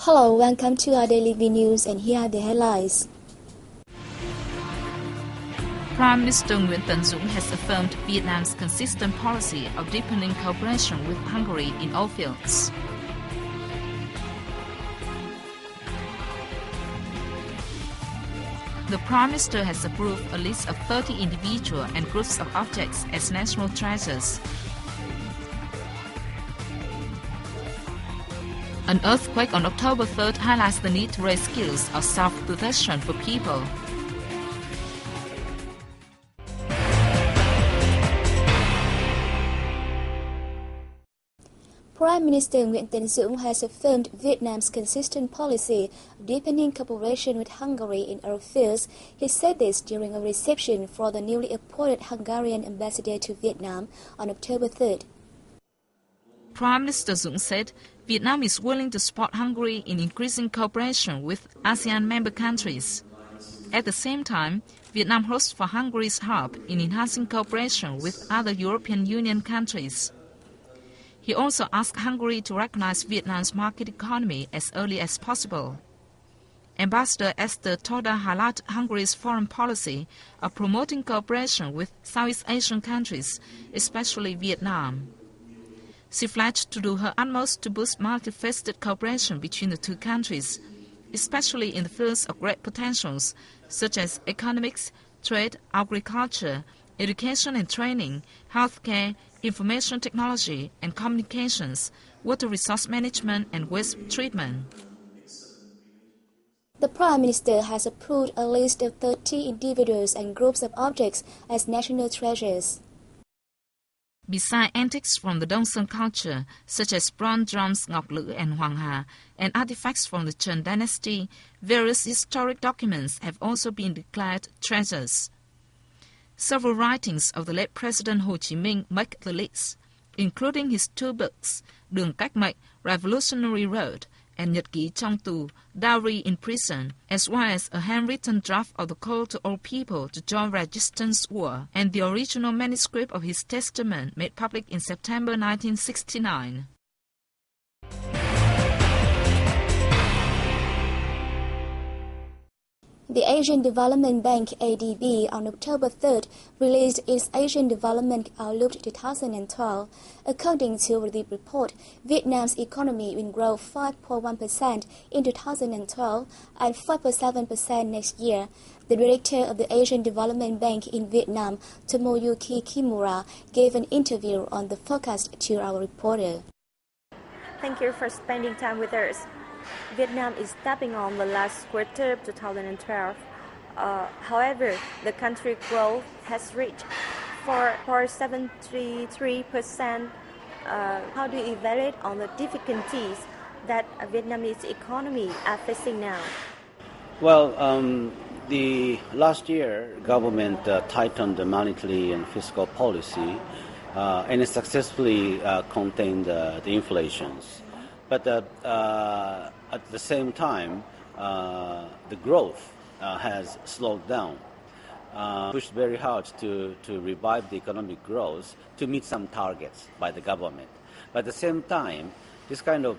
Hello, welcome to our daily V News, and here are the headlines. Prime Minister Nguyễn Tấn Dũng has affirmed Vietnam's consistent policy of deepening cooperation with Hungary in all fields. The Prime Minister has approved a list of 30 individual and groups of objects as national treasures. An earthquake on October 3rd highlights the need to raise skills of self-protection for people. Prime Minister Nguyễn Tấn Dũng has affirmed Vietnam's consistent policy of deepening cooperation with Hungary in all fields. He said this during a reception for the newly appointed Hungarian ambassador to Vietnam on October 3rd. Prime Minister Dũng said Vietnam is willing to support Hungary in increasing cooperation with ASEAN member countries. At the same time, Vietnam hosts for Hungary's help in enhancing cooperation with other European Union countries. He also asked Hungary to recognize Vietnam's market economy as early as possible. Ambassador Esther Toda highlighted Hungary's foreign policy of promoting cooperation with Southeast Asian countries, especially Vietnam. She pledged to do her utmost to boost multifaceted cooperation between the two countries, especially in the fields of great potentials such as economics, trade, agriculture, education and training, healthcare, information technology and communications, water resource management and waste treatment. The Prime Minister has approved a list of 30 individuals and groups of objects as national treasures. Besides antiques from the Dongson culture, such as bronze drums Ngọc Lữ and Hoàng Hà, and artifacts from the Trần dynasty, various historic documents have also been declared treasures. Several writings of the late President Ho Chi Minh make the list, including his two books, Đường Cách Mệnh, Revolutionary Road, and Nhật ký trong tù, Diary in Prison, as well as a handwritten draft of the call to all people to join resistance war, and the original manuscript of his testament made public in September 1969. The Asian Development Bank (ADB) on October 3rd released its Asian Development Outlook 2012. According to the report, Vietnam's economy will grow 5.1% in 2012 and 5.7% next year. The director of the Asian Development Bank in Vietnam, Tomoyuki Kimura, gave an interview on the forecast to our reporter. Thank you for spending time with us. Vietnam is stepping on the last quarter of 2012. However, the country growth has reached 4.73%. How do you evaluate on the difficulties that Vietnamese economy are facing now? Well, the last year, government tightened the monetary and fiscal policy and it successfully contained the inflations. But at the same time, the growth has slowed down. Pushed very hard to revive the economic growth to meet some targets by the government. But at the same time, this kind of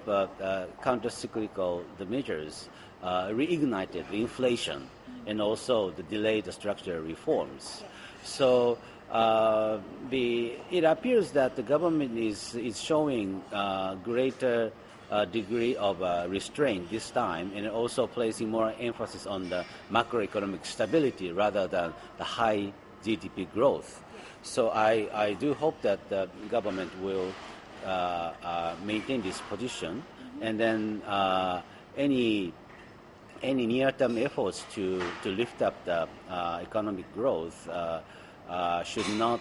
counter-cyclical measures reignited the inflation and also the delayed structural reforms. So it appears that the government is showing greater degree of restraint this time, and also placing more emphasis on the macroeconomic stability rather than the high GDP growth. So I do hope that the government will maintain this position, and then any near-term efforts to lift up the economic growth should not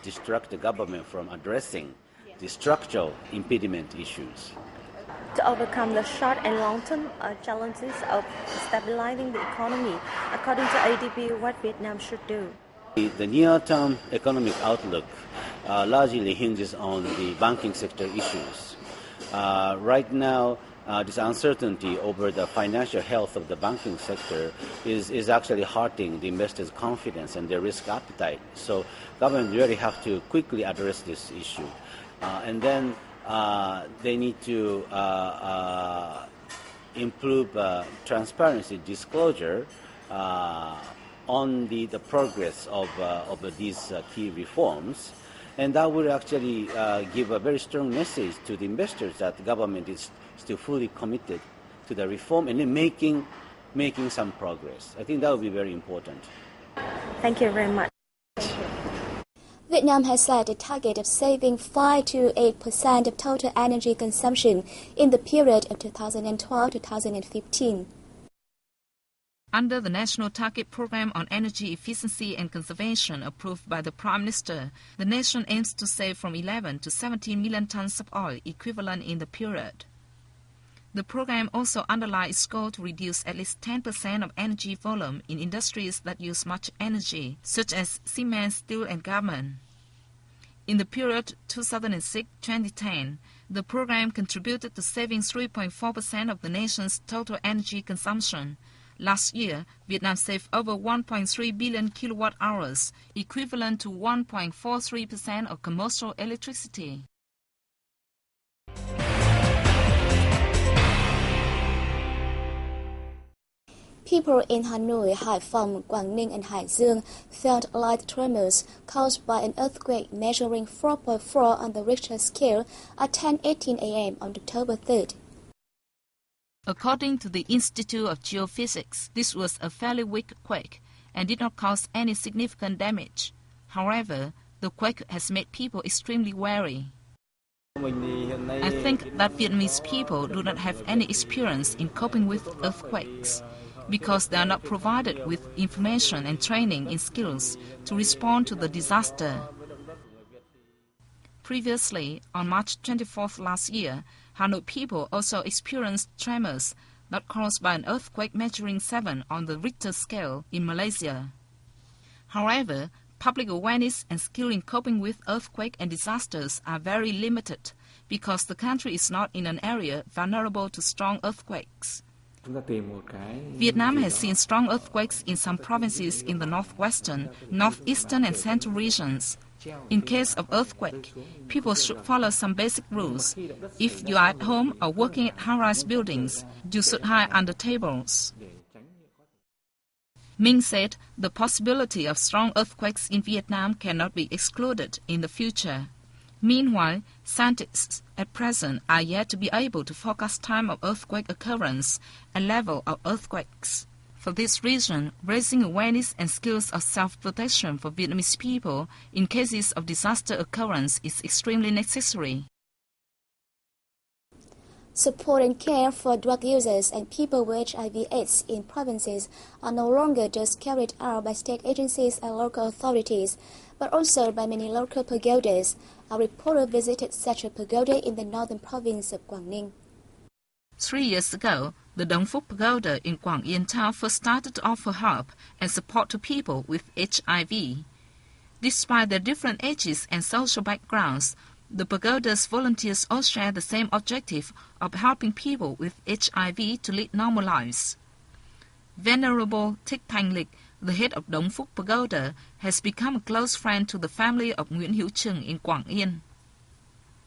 distract the government from addressing the structural impediment issues. To overcome the short and long-term challenges of stabilizing the economy, according to ADB, what Vietnam should do? The near-term economic outlook largely hinges on the banking sector issues. Right now, this uncertainty over the financial health of the banking sector is actually hurting the investors' confidence and their risk appetite. So government really have to quickly address this issue. And then they need to improve transparency, disclosure on the progress of these key reforms. And that would actually give a very strong message to the investors that the government is still fully committed to the reform and then making some progress. I think that would be very important. Thank you very much. Vietnam has set a target of saving 5 to 8% of total energy consumption in the period of 2012-2015. Under the National Target Program on Energy Efficiency and Conservation approved by the Prime Minister, the nation aims to save from 11 to 17 million tons of oil equivalent in the period. The program also underlines its goal to reduce at least 10% of energy volume in industries that use much energy, such as cement, steel, and garment. In the period 2006-2010, the program contributed to saving 3.4% of the nation's total energy consumption. Last year, Vietnam saved over 1.3 billion kilowatt-hours, equivalent to 1.43% of commercial electricity. People in Hanoi, Hai Phong, Quảng Ninh and Hải Dương felt light tremors caused by an earthquake measuring 4.4 on the Richter scale at 10:18 a.m. on October 3rd. According to the Institute of Geophysics, this was a fairly weak quake and did not cause any significant damage. However, the quake has made people extremely wary. I think that Vietnamese people do not have any experience in coping with earthquakes because they are not provided with information and training in skills to respond to the disaster. Previously, on March 24th last year, Hanoi people also experienced tremors not caused by an earthquake measuring 7 on the Richter scale in Malaysia. However, public awareness and skill in coping with earthquake and disasters are very limited because the country is not in an area vulnerable to strong earthquakes. Vietnam has seen strong earthquakes in some provinces in the northwestern, northeastern and central regions. In case of earthquake, people should follow some basic rules. If you are at home or working at high-rise buildings, you should hide under tables. Minh said the possibility of strong earthquakes in Vietnam cannot be excluded in the future. Meanwhile, scientists at present are yet to be able to forecast time of earthquake occurrence and level of earthquakes. For this reason, raising awareness and skills of self-protection for Vietnamese people in cases of disaster occurrence is extremely necessary. Support and care for drug users and people with HIV/AIDS in provinces are no longer just carried out by state agencies and local authorities, but also by many local pagodas. Our reporter visited such a pagoda in the northern province of Quảng Ninh. 3 years ago, the Dong Phuc Pagoda in Quảng Yên town first started to offer help and support to people with HIV. Despite their different ages and social backgrounds, the pagoda's volunteers all share the same objective of helping people with HIV to lead normal lives. Venerable Thích Thanh Lịch, the head of Dong Phuc Pagoda, has become a close friend to the family of Nguyễn Hữu Trừng in Quảng Yên.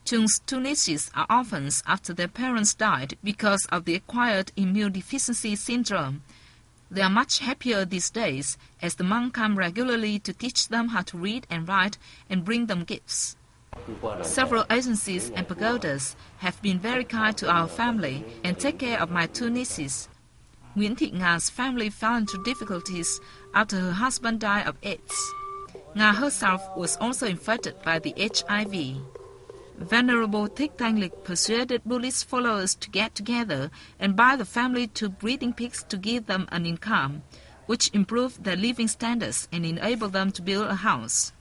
Trung's 2 nieces are orphans after their parents died because of the acquired immune deficiency syndrome. They are much happier these days as the monk come regularly to teach them how to read and write and bring them gifts. Several agencies and pagodas have been very kind to our family and take care of my 2 nieces. Nguyễn Thị Nga's family fell into difficulties after her husband died of AIDS. Nga herself was also infected by the HIV. Venerable Thích Thanh Lịch persuaded Buddhist followers to get together and buy the family 2 breeding pigs to give them an income, which improved their living standards and enabled them to build a house.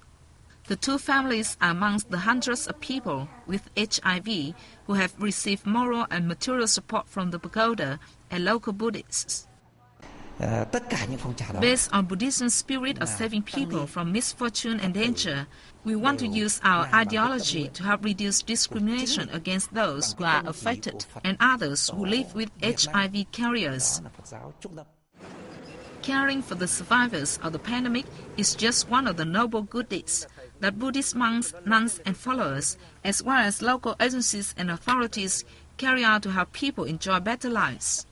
The 2 families are amongst the hundreds of people with HIV who have received moral and material support from the pagoda and local Buddhists. Based on Buddhism's spirit of saving people from misfortune and danger, we want to use our ideology to help reduce discrimination against those who are affected and others who live with HIV carriers. Caring for the survivors of the pandemic is just one of the noble good deeds that Buddhist monks, nuns and followers, as well as local agencies and authorities, carry out to help people enjoy better lives.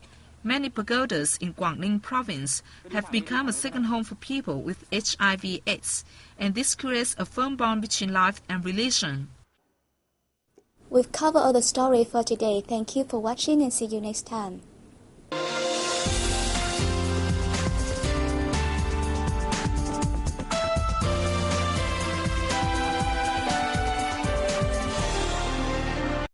Many pagodas in Guangdong province have become a second home for people with HIV/AIDS, and this creates a firm bond between life and religion. We've covered all the story for today. Thank you for watching and see you next time.